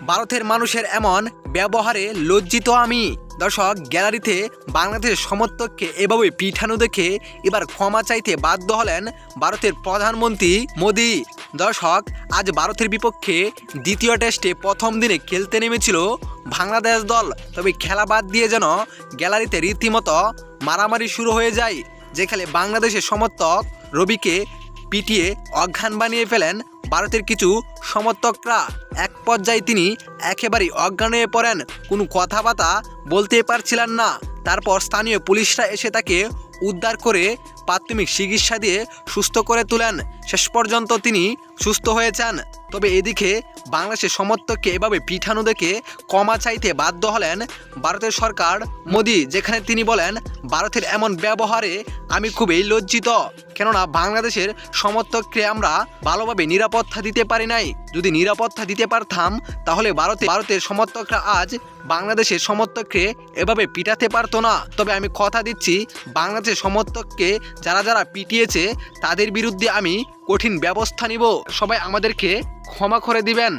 ভারতের মানুষের এমন ব্যবহারে লজ্জিত আমি। দর্শক, গ্যালারিতে বাংলাদেশের সমর্থককে এভাবে পিঠানো দেখে এবার ক্ষমা চাইতে বাধ্য হলেন ভারতের প্রধানমন্ত্রী মোদি। দর্শক, আজ ভারতের বিপক্ষে দ্বিতীয় টেস্টে প্রথম দিনে খেলতে নেমেছিল বাংলাদেশ দল। তবে খেলা বাদ দিয়ে যেন গ্যালারিতে রীতিমতো মারামারি শুরু হয়ে যায়, যেখানে বাংলাদেশের সমর্থক রবিকে পিটিয়ে অজ্ঞান বানিয়ে ফেলেন ভারতের কিছু সমর্থকরা। এক পর্যায়ে তিনি একেবারেই অজ্ঞান হয়ে পড়েন, কোনো কথাবার্তা বলতে পারছিলেন না। তারপর স্থানীয় পুলিশরা এসে তাকে উদ্ধার করে প্রাথমিক চিকিৎসা দিয়ে সুস্থ করে তোলেন। শেষ পর্যন্ত তিনি সুস্থ হয়েছেন। তবে এদিকে বাংলাদেশের সমর্থককে এভাবে পিঠানো দেখে ক্ষমা চাইতে বাধ্য হলেন ভারতের সরকার মোদি, যেখানে তিনি বলেন, ভারতের এমন ব্যবহারে আমি খুবই লজ্জিত, কেননা বাংলাদেশের সমর্থককে আমরা ভালোভাবে নিরাপত্তা দিতে পারি নাই। যদি নিরাপত্তা দিতে পারতাম তাহলে ভারতের সমর্থকরা আজ বাংলাদেশের সমর্থককে এভাবে পিটাতে পারতো না। তবে আমি কথা দিচ্ছি, বাংলাদেশের সমর্থককে যারা পিটিয়েছে তাদের বিরুদ্ধে আমি কঠিন ব্যবস্থা নিব। সবাই আমাদেরকে ক্ষমা করে দিবেন।